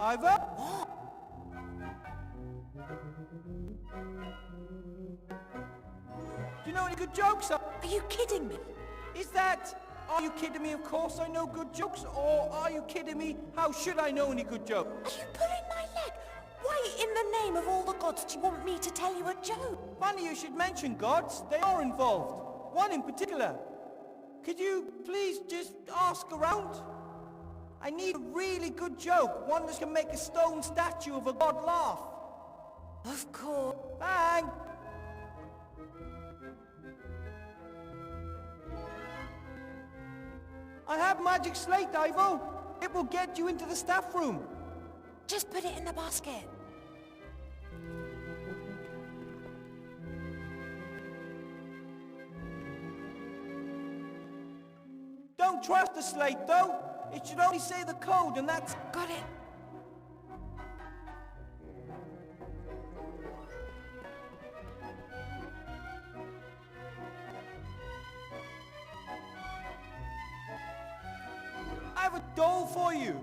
Ivo? What? Do you know any good jokes? Are you kidding me? Is that, are you kidding me, of course I know good jokes, or are you kidding me, how should I know any good jokes? Are you pulling my leg? Why in the name of all the gods do you want me to tell you a joke? Funny you should mention gods, they are involved. One in particular. Could you please just ask around? I need a really good joke, one that can make a stone statue of a god laugh. Of course. Bang! I have magic slate, Ivo. It will get you into the staff room. Just put it in the basket. Don't trust the slate, though. It should only say the code, and that's... Got it. I have a doll for you.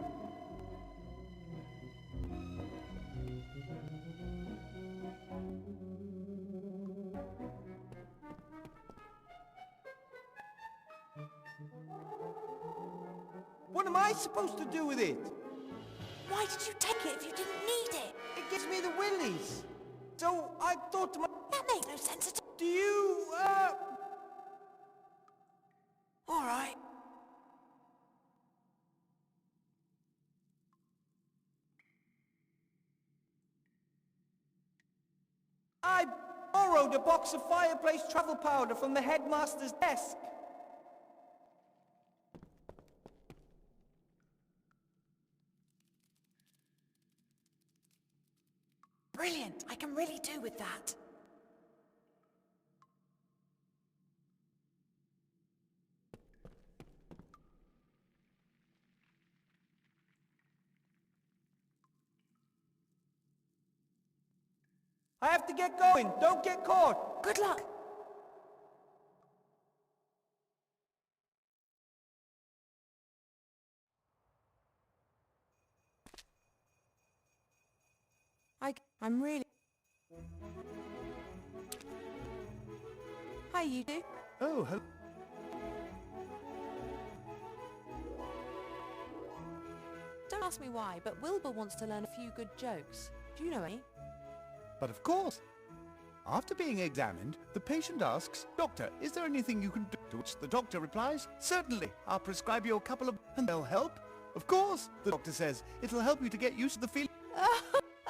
What am I supposed to do with it? Why did you take it if you didn't need it? It gives me the willies. So I thought to myself... That makes no sense at all. Do you, All right. I borrowed a box of fireplace travel powder from the headmaster's desk. Brilliant. I can really do with that. I have to get going. Don't get caught. Good luck. I'm really... Hi, you two. Oh, hello. Don't ask me why, but Wilbur wants to learn a few good jokes. Do you know any? But of course. After being examined, the patient asks, "Doctor, is there anything you can do?" To which the doctor replies, "Certainly, I'll prescribe you a couple of... and they'll help." Of course, the doctor says, "It'll help you to get used to the feeling."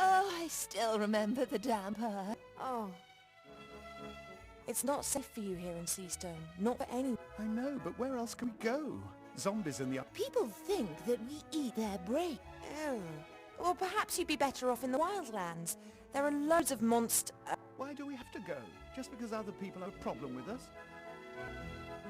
Oh, I still remember the damper. Oh. It's not safe for you here in Seastone. Not for anyone. I know, but where else can we go? Zombies in the... People think that we eat their brain. Oh. Well, perhaps you'd be better off in the wildlands. There are loads of Why do we have to go? Just because other people have a problem with us?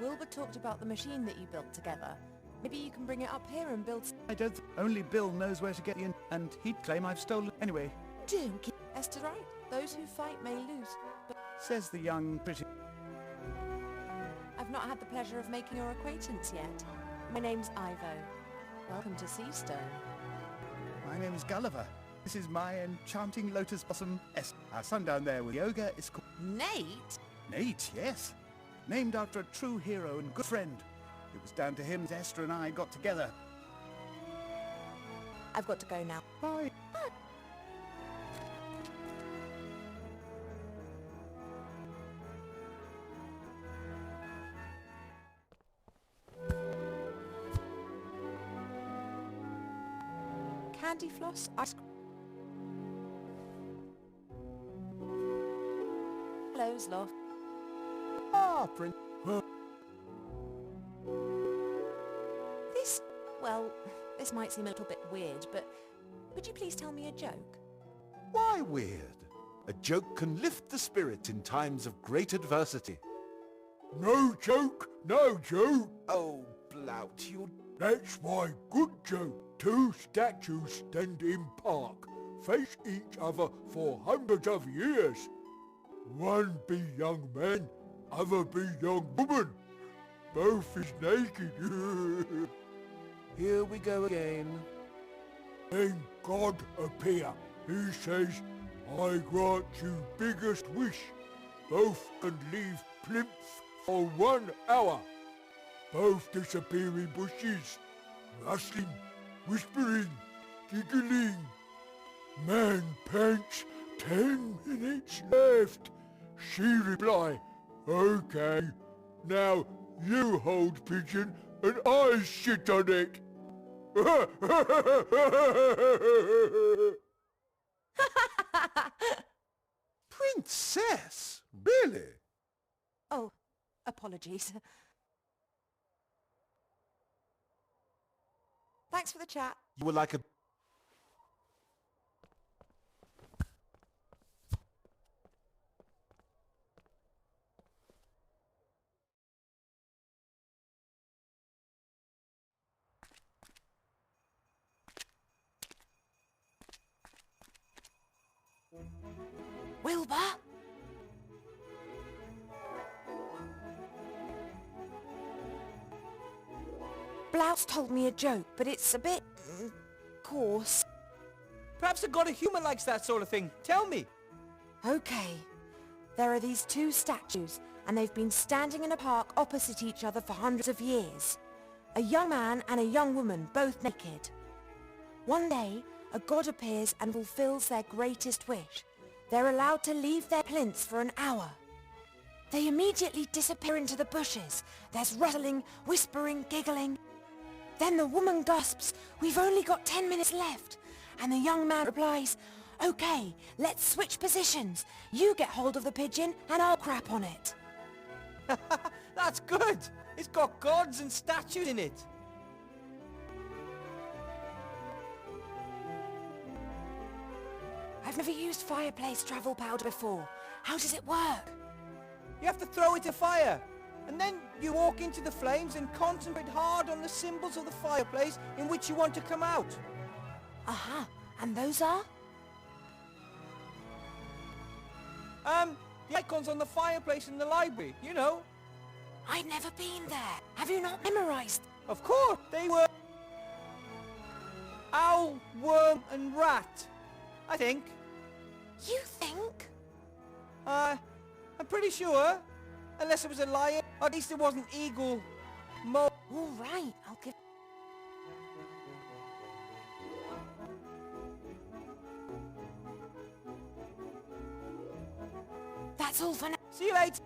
Wilbur talked about the machine that you built together. Maybe you can bring it up here and build... I don't... Only Bill knows where to get in, and he'd claim I've stolen... Anyway, Don't get... Esther right. Those who fight may lose. But says the young pretty... I've not had the pleasure of making your acquaintance yet. My name's Ivo. Welcome to Seastone. My name is Gulliver. This is my enchanting lotus blossom Esther. Our son down there with yoga is called... Nate? Nate, yes. Named after a true hero and good friend. It was down to him that Esther and I got together. I've got to go now. Bye. Candy floss, ice cream. Hello, Sloth. Ah, Prince. This might seem a little bit weird, but would you please tell me a joke? Why weird? A joke can lift the spirit in times of great adversity. No joke, no joke. Oh, Blout, you... That's my good joke. Two statues stand in park, face each other for hundreds of years. One be young man, other be young woman. Both is naked. Here we go again. Then God appear. He says, I grant you biggest wish. Both can leave plinth for 1 hour. Both disappear in bushes, rustling, whispering, giggling. Man pants, 10 minutes left. She reply, okay, now you hold pigeon and I sit on it. Princess? Really? Oh, apologies. Thanks for the chat. You were like a... Wilbur? Blouse told me a joke, but it's a bit... coarse. Perhaps a god of humor likes that sort of thing. Tell me. Okay. There are these 2 statues, and they've been standing in a park opposite each other for hundreds of years. A young man and a young woman, both naked. One day, a god appears and fulfills their greatest wish. They're allowed to leave their plinths for an hour. They immediately disappear into the bushes. There's rustling, whispering, giggling. Then the woman gasps, "We've only got 10 minutes left." And the young man replies, "Okay, let's switch positions. You get hold of the pigeon and I'll crap on it." That's good. It's got gods and statues in it. I've never used fireplace travel powder before. How does it work? You have to throw it to fire. And then you walk into the flames and concentrate hard on the symbols of the fireplace in which you want to come out. Aha, and those are? The icons on the fireplace in the library, you know. I've never been there. Have you not memorized? Of course, they were owl, worm and rat, I think. You think? I'm pretty sure. Unless it was a lion, or at least it wasn't eagle, mole. All right, I'll give... That's all for now. See you later.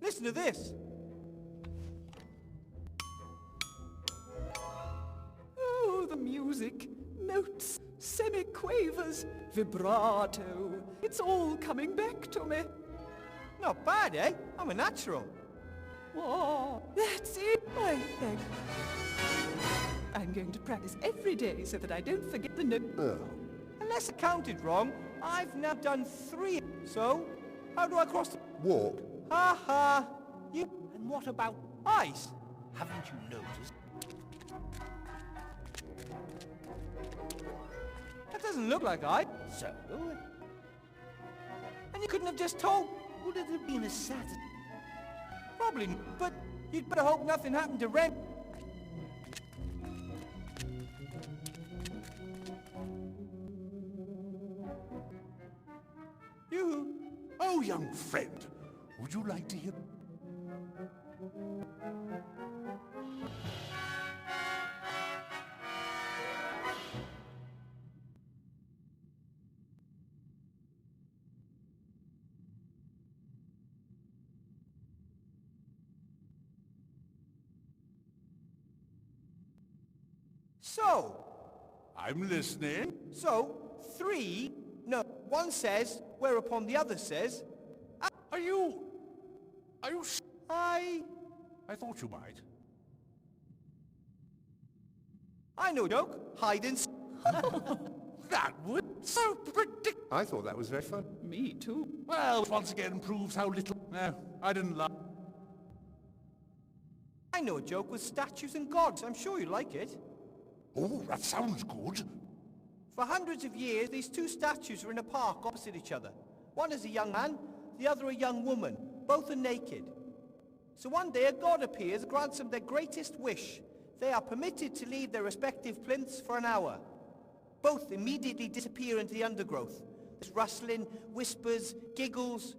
Listen to this. Oh, the music. Notes, semiquavers, vibrato. It's all coming back to me. Not bad, eh? I'm a natural. Oh, that's it, I think. I'm going to practice every day so that I don't forget the note. Unless I counted wrong, I've now done 3. So, how do I cross the... Walk. Ha ha! You... And what about... ice? Haven't you noticed? That doesn't look like ice. So, And you couldn't have just told... would it have been a Saturday? Probably not, but you'd better hope nothing happened to Rem. You... Oh, young friend, would you like to hear... So, I'm listening. One says, whereupon the other says, Are you I thought you might. know a joke. Hide and seek. That would so predict. I thought that was very fun. Me too. Well, once again proves how little. No, I didn't laugh. I know a joke with statues and gods. I'm sure you like it. Oh, that sounds good. For hundreds of years, these two statues are in a park opposite each other. One is a young man, the other a young woman. Both are naked. So one day a god appears and grants them their greatest wish. They are permitted to leave their respective plinths for an hour. Both immediately disappear into the undergrowth. There's rustling, whispers, giggles.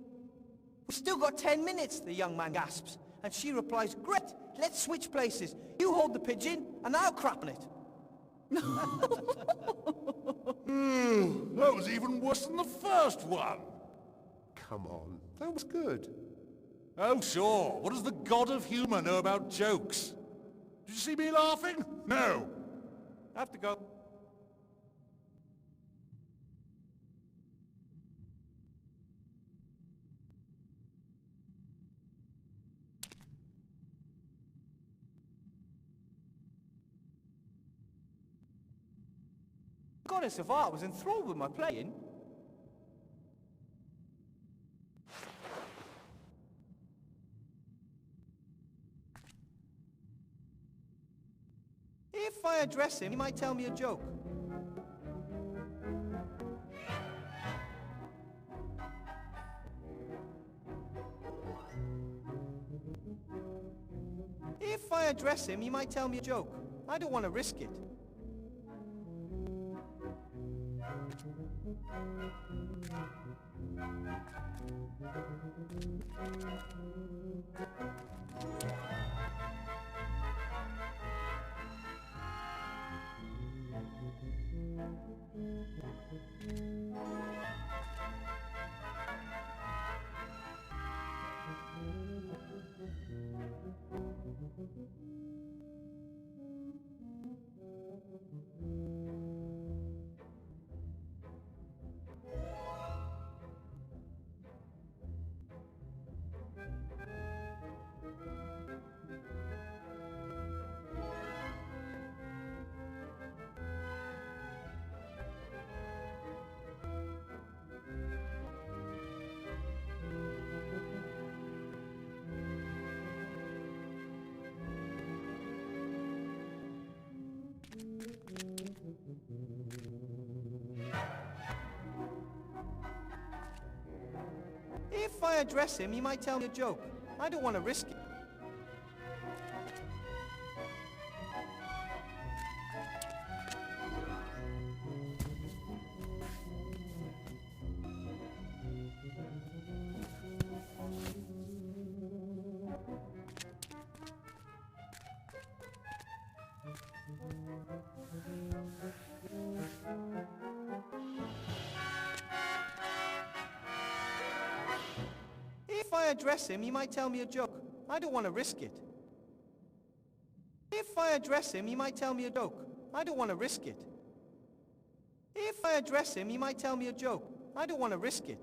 We've still got 10 minutes, the young man gasps. And she replies, great, let's switch places. You hold the pigeon, and I'll crap on it. That was even worse than the first one. Come on, that was good. Oh, sure. What does the god of humour know about jokes? Did you see me laughing? No. I have to go. Goddess of Art was enthralled with my playing. If I address him, he might tell me a joke. If I address him, he might tell me a joke. I don't want to risk it. If I address him, he might tell me a joke. I don't want to risk it. If I address him, he might tell me a joke. I don't want to risk it. If I address him, he might tell me a joke. I don't want to risk it. If I address him, he might tell me a joke. I don't want to risk it.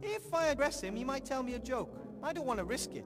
If I address him, he might tell me a joke. I don't want to risk it.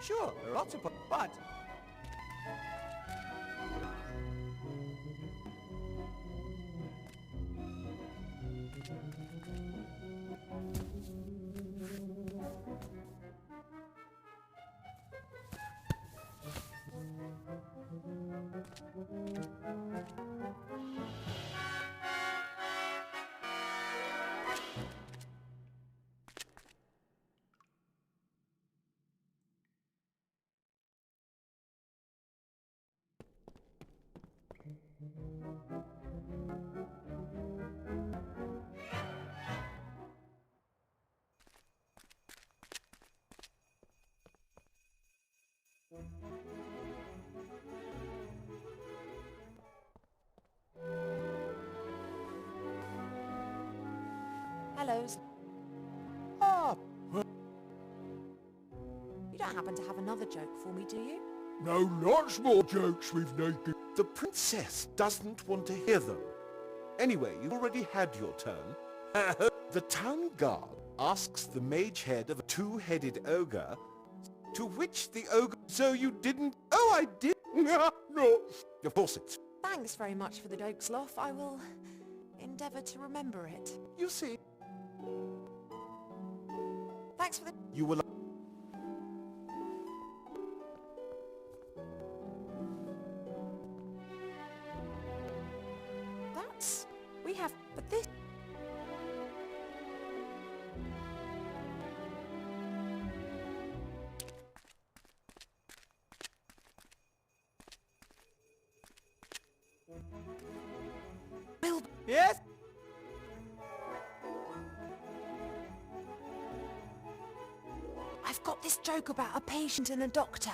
Sure, there are lots of... but... Hello. Ah, You don't happen to have another joke for me, do you? no, lots more jokes with naked... The princess doesn't want to hear them. Anyway, you've already had your turn. The town guard asks the mage head of a two-headed ogre, to which the ogre... So you didn't... Oh, I did! No. Of course it's... Thanks very much for the joke, Sloth. I will endeavour to remember it. You see, Thanks for the... you will... That's... We have... But this... Wilbur... Yes? I've got this joke about a patient and a doctor.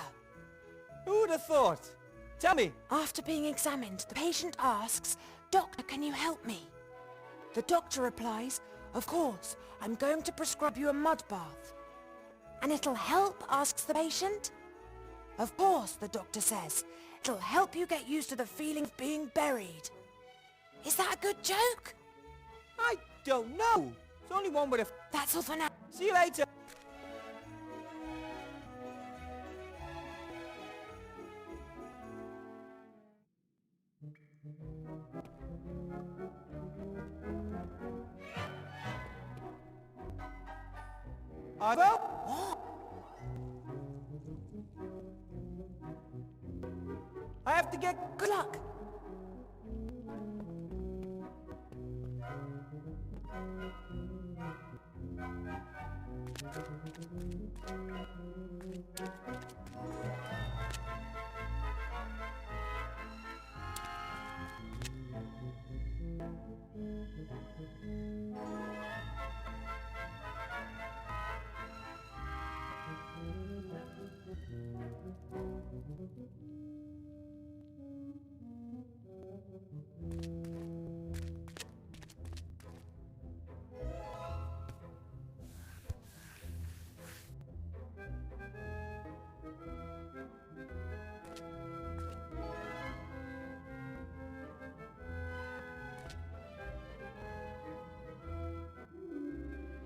Who would have thought? Tell me. After being examined, the patient asks, "Doctor, can you help me?" The doctor replies, "Of course, I'm going to prescribe you a mud bath." "And it'll help?" asks the patient. "Of course," the doctor says. "It'll help you get used to the feeling of being buried." Is that a good joke? I don't know. It's only one with a... That's all for now. See you later. Ivo? What? I have to get... Good luck.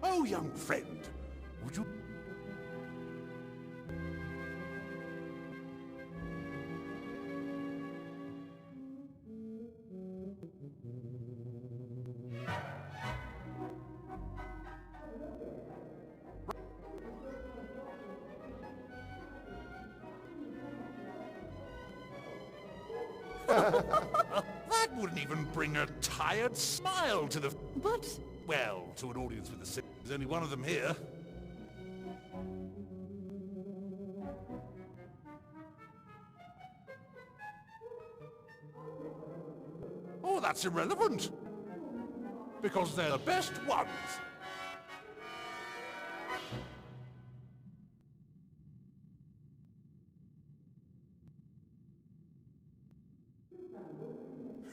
Oh, young friend, would you... That wouldn't even bring a tired smile to the... But Well, to an audience with a sip. There's only one of them here. Oh, that's irrelevant. Because they're the best ones.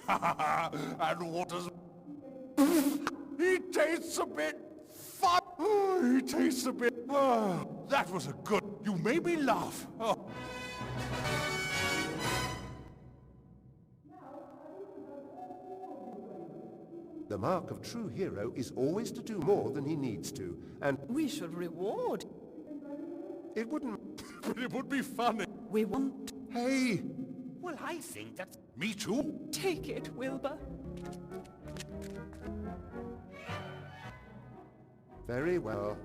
And what does... He tastes a bit... He tastes a bit... that was a good... You made me laugh. Oh. The mark of true hero is always to do more than he needs to, and... we should reward. It wouldn't... but it would be funny. We want... Hey! Well, I think that's... Me too? Take it, Wilbur. Very well.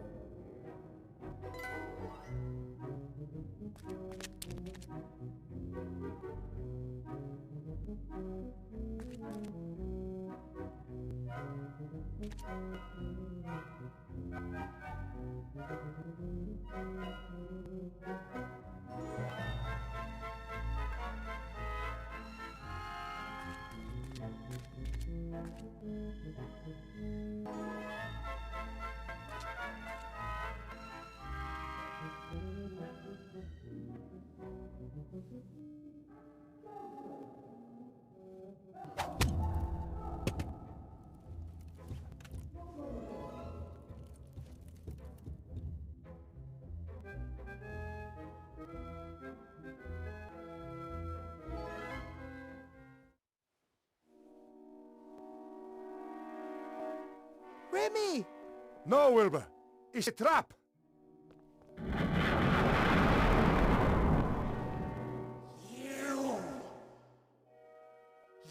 Rémi! No, Wilbur. It's a trap.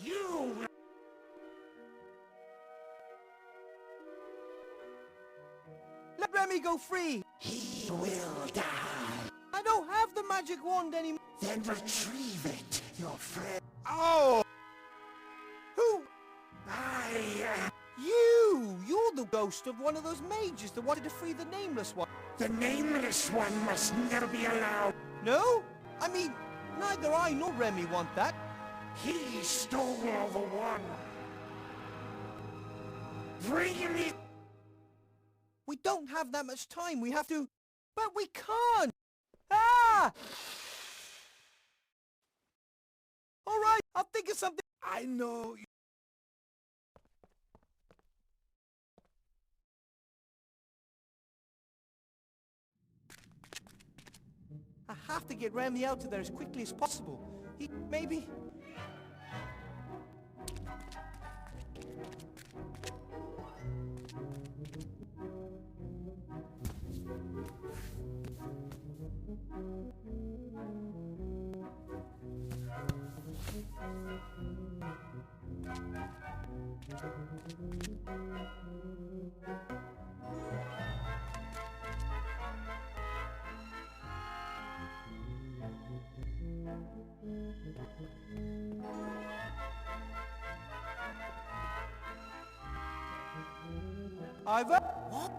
You! Let Rémi go free! He will die. I don't have the magic wand anymore! Then retrieve it, your friend. Oh! Who? I You! You're the ghost of one of those mages that wanted to free the Nameless one. The Nameless One must never be allowed. No? I mean, neither I nor Rémi want that. He stole the one. Bring me... We don't have that much time. We have to... But we can't! Ah! All right, I'll think of something. I know. I have to get Rémi out of there as quickly as possible. He... maybe... Ivo? What?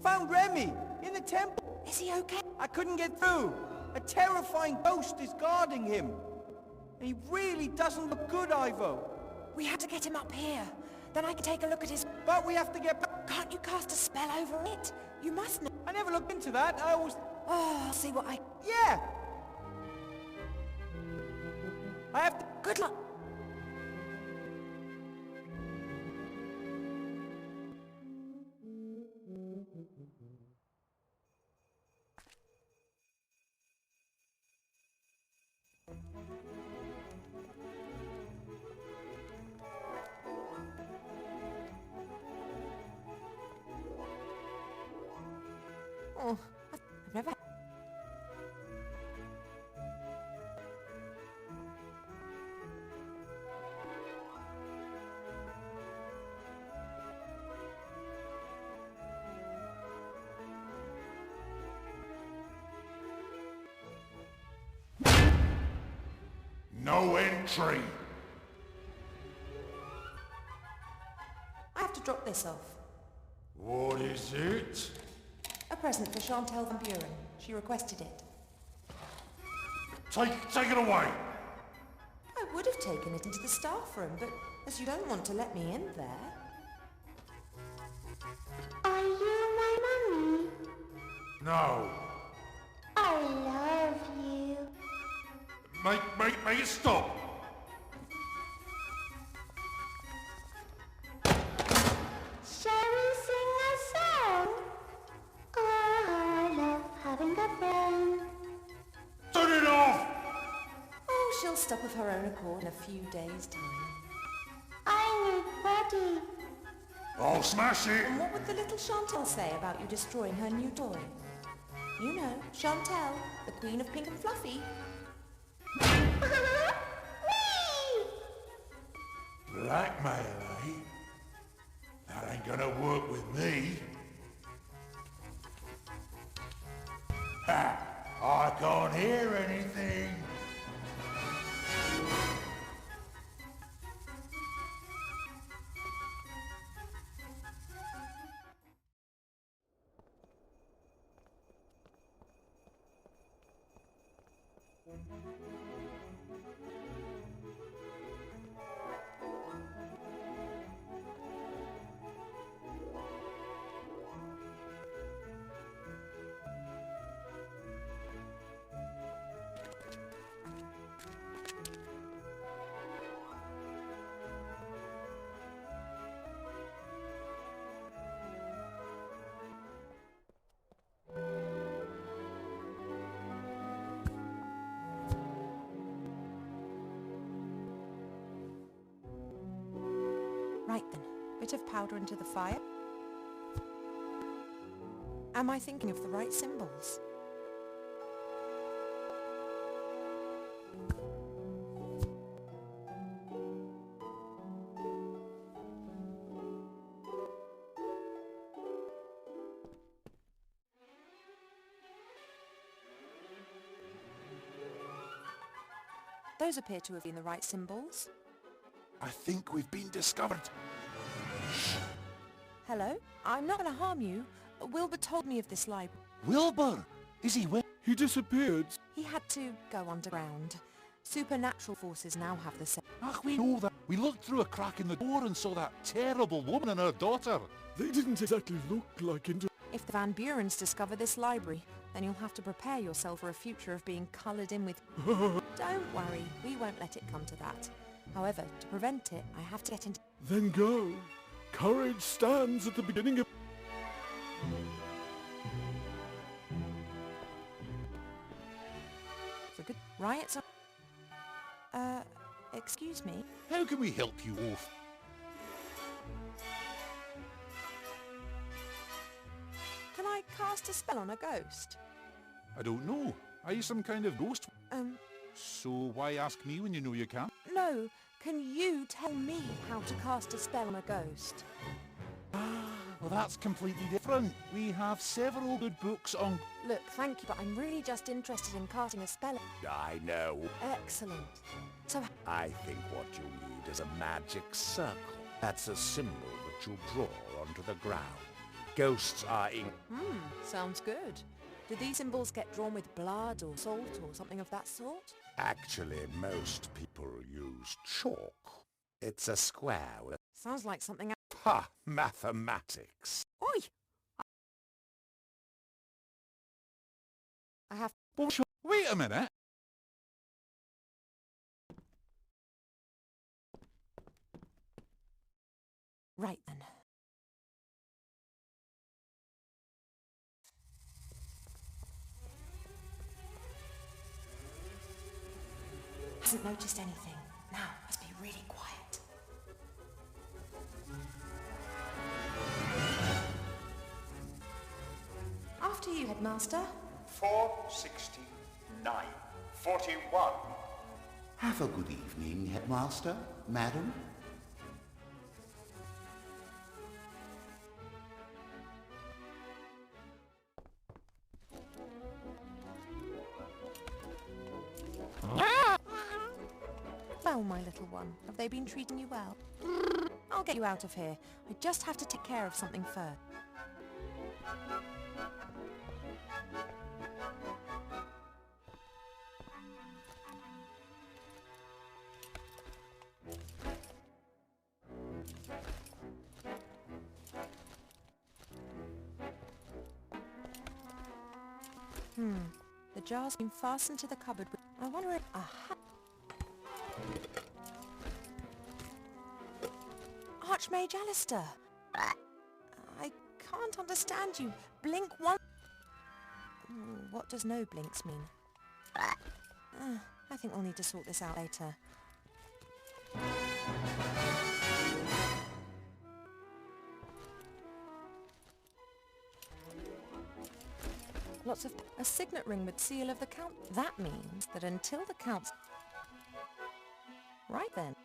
Found Rémi in the temple. Is he okay? I couldn't get through. A terrifying ghost is guarding him. And he really doesn't look good, Ivo. We have to get him up here. Then I can take a look at his... But we have to get back. Can't you cast a spell over it? You must know. I never looked into that. I always... Oh, I'll see what I... Yeah! I have to... Good luck. Oh, I've never... No entry. I have to drop this off. What is it? A present for Chantal Van Buren. She requested it. Take it away. I would have taken it into the staff room, but as you don't want to let me in there... Are you my mummy? No. I love you. Make it stop. Shall we sing a song? Oh, I love having a friend. Turn it off. Oh, she'll stop of her own accord in a few days' time. I need Buddy. I'll smash it! And what would the little Chantel say about you destroying her new toy? You know, Chantel, the queen of pink and fluffy. Blackmail, eh? That ain't gonna work with me. Ha! I can't hear anything. Right then, bit of powder into the fire. Am I thinking of the right symbols? Those appear to have been the right symbols. I think we've been discovered. Hello? I'm not going to harm you. Wilbur told me of this library. Wilbur? Is he where? He disappeared. He had to go underground. Supernatural forces now have the same. Ach, we know that. We looked through a crack in the door and saw that terrible woman and her daughter. They didn't exactly look like into... If the Van Burens discover this library, then you'll have to prepare yourself for a future of being coloured in with... Don't worry, we won't let it come to that. However, to prevent it, I have to get into... Then go. Courage stands at the beginning of... For good riots are... excuse me? How can we help you, Wolf? Can I cast a spell on a ghost? I don't know. Are you some kind of ghost? Um, So why ask me when you know you can? no. Can you tell me how to cast a spell on a ghost? Well, that's completely different. We have several good books on... Look, thank you, but I'm really just interested in casting a spell. I know. Excellent. So, I think what you need is a magic circle. That's a symbol that you draw onto the ground. Ghosts are in... sounds good. Do these symbols get drawn with blood or salt or something of that sort? Actually, most people use chalk. It's a square with... Sounds like something... Ha! Mathematics. Oi! I have... Wait a minute. Right then. Hasn't noticed anything. Now, must be really quiet. After you, Headmaster. 469. 41. Have a good evening, Headmaster, Madam. Well, my little one, have they been treating you well? I'll get you out of here. I just have to take care of something first. The jar's been fastened to the cupboard with... I wonder if... Aha! Archmage Alistair! I can't understand you. Blink one... What does no blinks mean? I think we'll need to sort this out later. Lots of... A signet ring with seal of the count. That means that until the count's... Right then.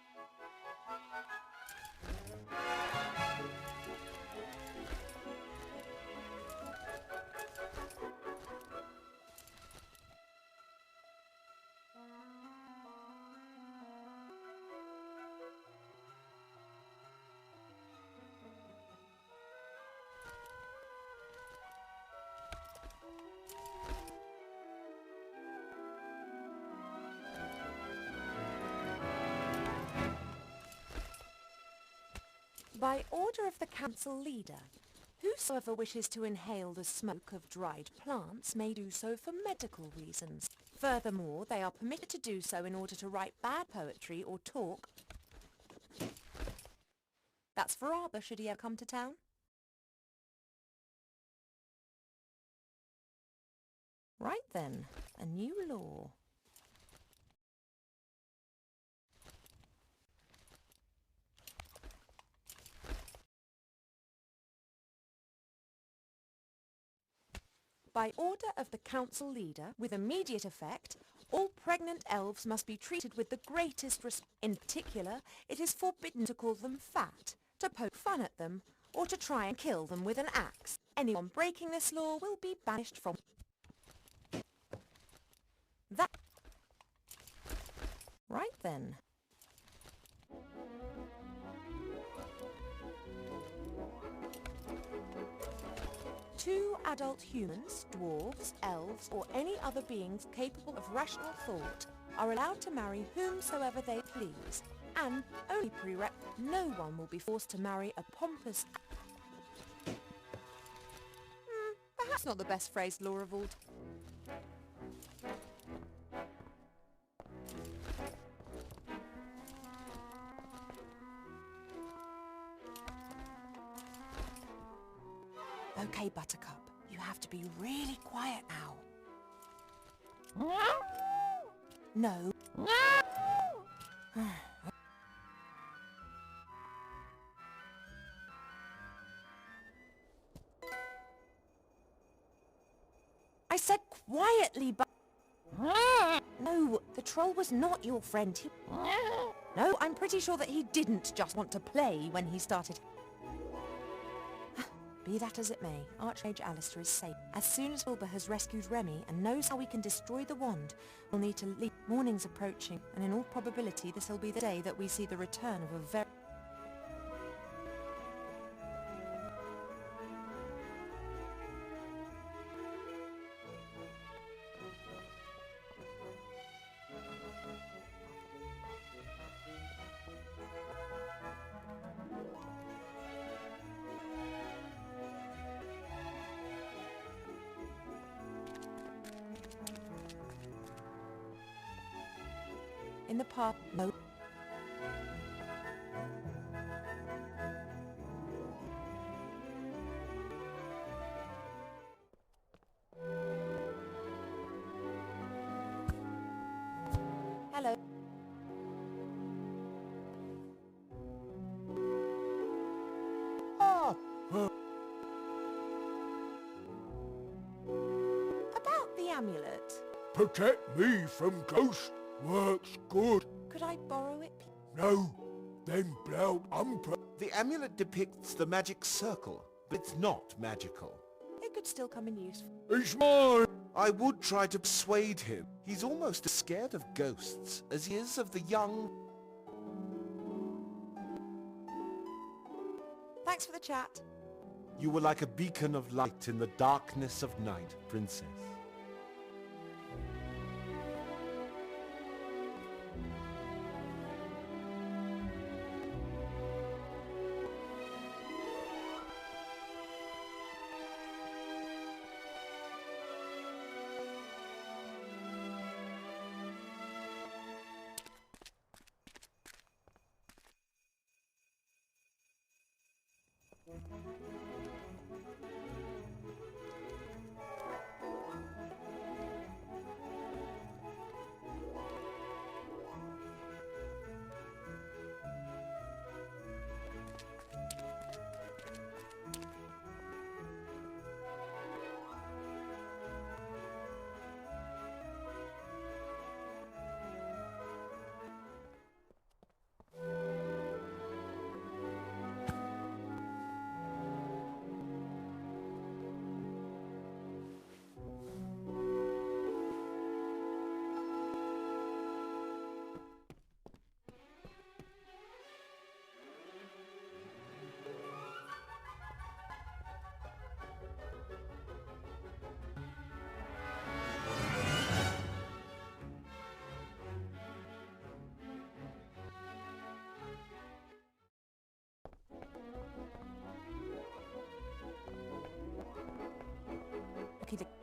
By order of the council leader, whosoever wishes to inhale the smoke of dried plants may do so for medical reasons. Furthermore, they are permitted to do so in order to write bad poetry or talk. That's for Arbor, should he ever come to town. Right then, a new law. By order of the council leader, with immediate effect, all pregnant elves must be treated with the greatest respect. In particular, it is forbidden to call them fat, to poke fun at them, or to try and kill them with an axe. Anyone breaking this law will be banished from... That... Right then. Two adult humans, dwarves, elves, or any other beings capable of rational thought are allowed to marry whomsoever they please, and only no one will be forced to marry a pompous... Perhaps not the best phrased law of all. Okay, Buttercup, you have to be really quiet now. No. I said quietly, but... No, the troll was not your friend. No, I'm pretty sure that he didn't just want to play when he started... Be that as it may, Archmage Alistair is safe. As soon as Wilbur has rescued Rémi and knows how we can destroy the wand, we'll need to leave. Morning's approaching, and in all probability this will be the day that we see the return of a very... In the park, no. Hello. Ah! About the amulet. Protect me from ghosts. Works good. Could I borrow it, please? No. Then blout umpra. The amulet depicts the magic circle, but it's not magical. It could still come in use. It's mine. I would try to persuade him. He's almost as scared of ghosts as he is of the young... Thanks for the chat. You were like a beacon of light in the darkness of night, Princess.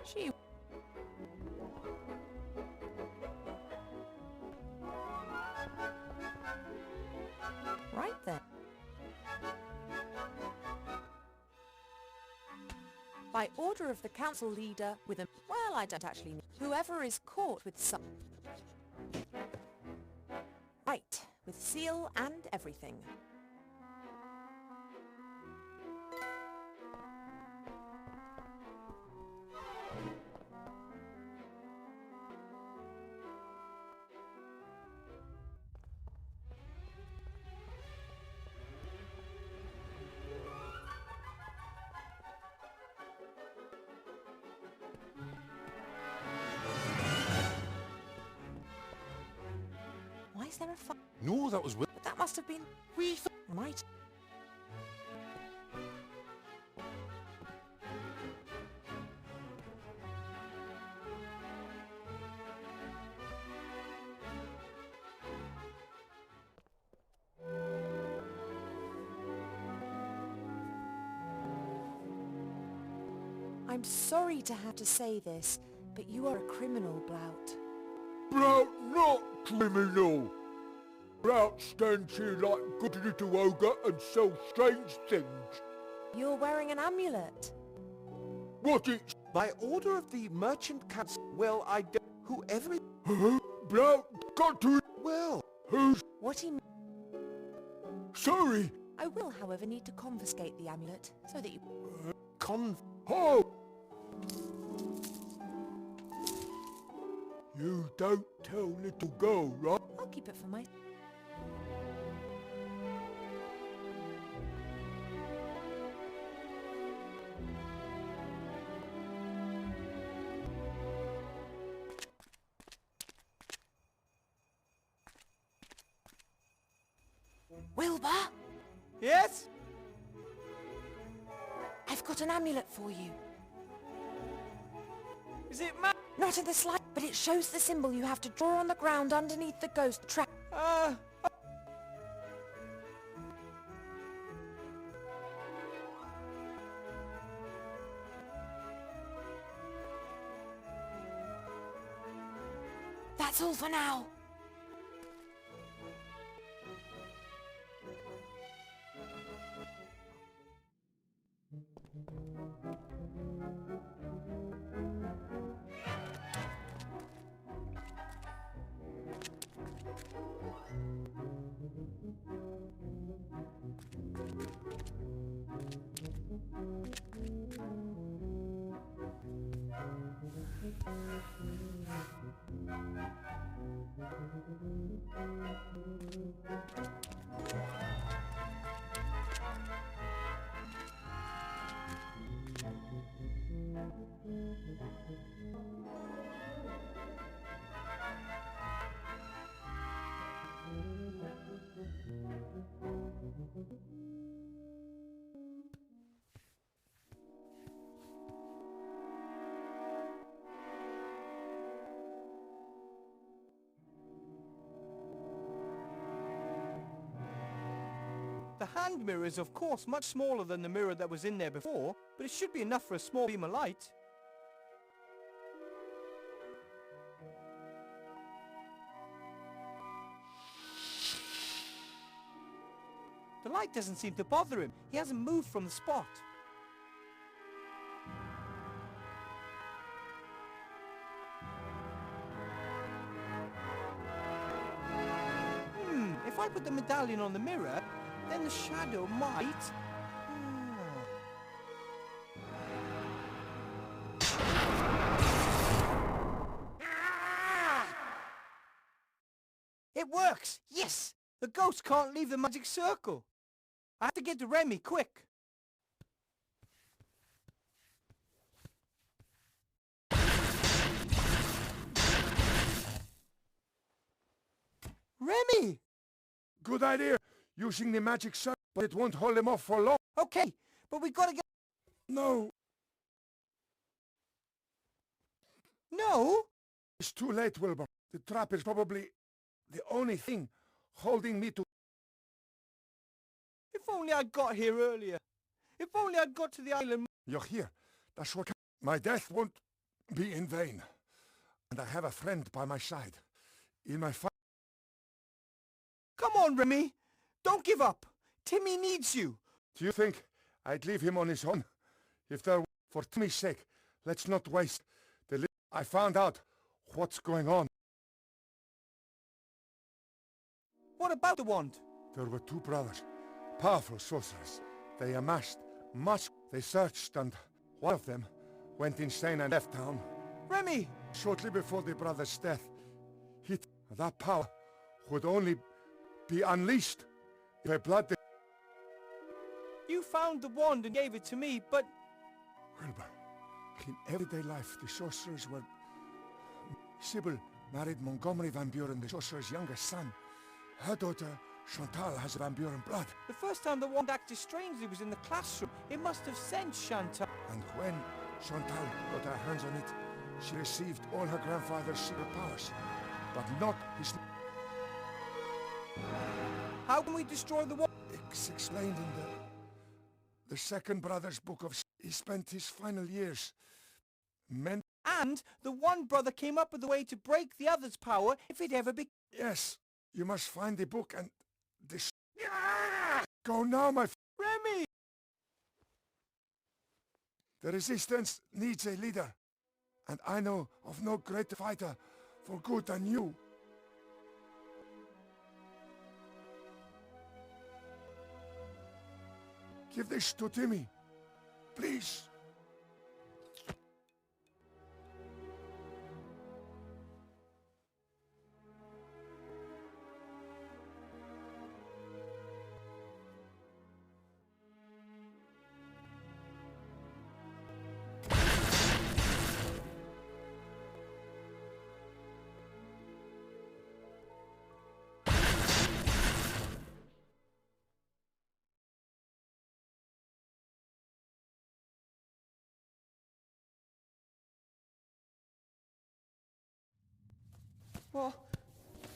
She... Right then. By order of the council leader with a... Well, I don't actually know. Whoever is caught with some... Right, with seal and everything. Why is there a fire? No, that was... But that must have been... Right. I'm sorry to have to say this, but you are a criminal, Blout. Blout not criminal. Blout stands here like good little ogre and sells strange things. You're wearing an amulet. What it's... By order of the merchant council, well, I don't... Whoever it... Huh? Blout got to... Well... Who's... What he... Sorry. I will, however, need to confiscate the amulet, so that you... Oh! You don't tell little girl, right? I'll keep it for my... Wilbur? Yes? I've got an amulet for you. Is it ma... Not in the slightest, but it shows the symbol you have to draw on the ground underneath the ghost trap. That's all for now. The hand mirror is of course much smaller than the mirror that was in there before, but it should be enough for a small beam of light. The light doesn't seem to bother him. He hasn't moved from the spot. If I put the medallion on the mirror, then the shadow might... It works! Yes! The ghost can't leave the magic circle. I have to get to Rémi, quick! Rémi! Good idea, using the magic circle, but it won't hold him off for long. Okay, but we gotta get... No. No? It's too late, Wilbur. The trap is probably the only thing holding me to... If only I'd got here earlier. If only I'd got to the island... You're here. That's what... My death won't be in vain. And I have a friend by my side. In my fight. Come on, Rémi. Don't give up. Timmy needs you. Do you think I'd leave him on his own? If there were, for Timmy's sake, let's not waste the I found out what's going on. What about the wand? There were two brothers, powerful sorcerers. They amassed much. They searched and one of them went insane and left town. Rémi! Shortly before the brother's death, that power would only be unleashed if a blood... You found the wand and gave it to me, but... Wilbur, in everyday life, the sorcerers were... Sybil married Montgomery Van Buren, the sorcerer's youngest son. Her daughter, Chantal, has Van Buren blood. The first time the wand acted strangely was in the classroom. It must have sensed Chantal. And when Chantal got her hands on it, she received all her grandfather's secret powers, but not his... How can we destroy the wand? It's explained in the second brother's book of... He spent his final years... And the one brother came up with a way to break the other's power if it ever be... Yes, you must find the book and... Go now, my... Rémi! The resistance needs a leader. And I know of no greater fighter for good than you. Give this to Timmy, please.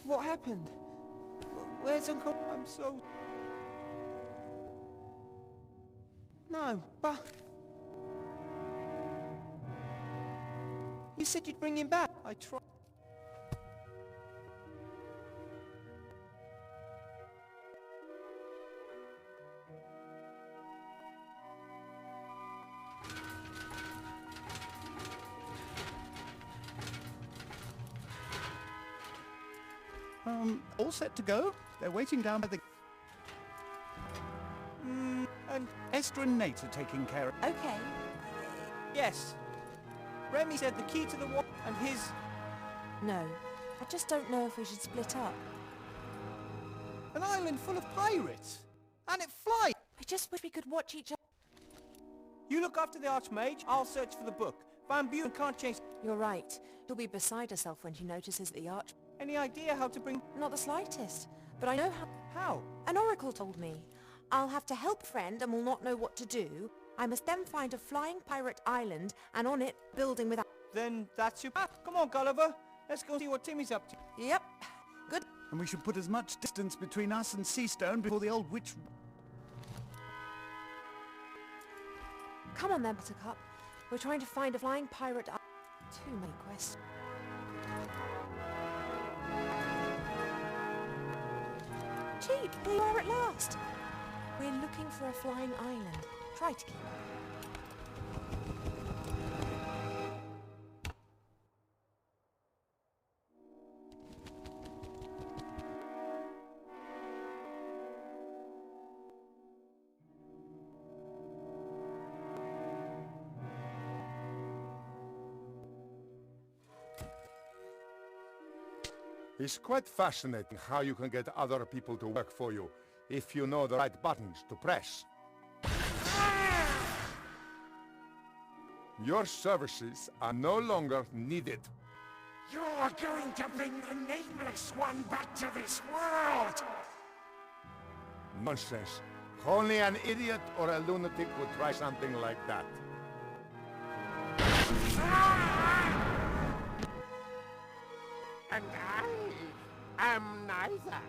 What happened? Where's Uncle? I'm so... No, but... You said you'd bring him back. I tried. All set to go? They're waiting down by the... And... Esther and Nate are taking care of... Okay. Yes. Rémi said the key to the wand and his... No. I just don't know if we should split up. An island full of pirates. And it flies. I just wish we could watch each other. You look after the Archmage, I'll search for the book. Van Buren can't chase... You're right. She'll be beside herself when she notices the arch... Any idea how to bring... Not the slightest. But I know how... How? An oracle told me. I'll have to help a friend and will not know what to do. I must then find a flying pirate island and on it, building without... Then that's your path. Come on, Gulliver. Let's go see what Timmy's up to. Yep. Good. And we should put as much distance between us and Seastone before the old witch... Come on then, Buttercup. We're trying to find a flying pirate island. Too many questions. Cheap, here you are at last. We're looking for a flying island. Try to keep it. It's quite fascinating how you can get other people to work for you if you know the right buttons to press. Your services are no longer needed. You're going to bring the Nameless One back to this world! Nonsense. Only an idiot or a lunatic would try something like that. And I am neither.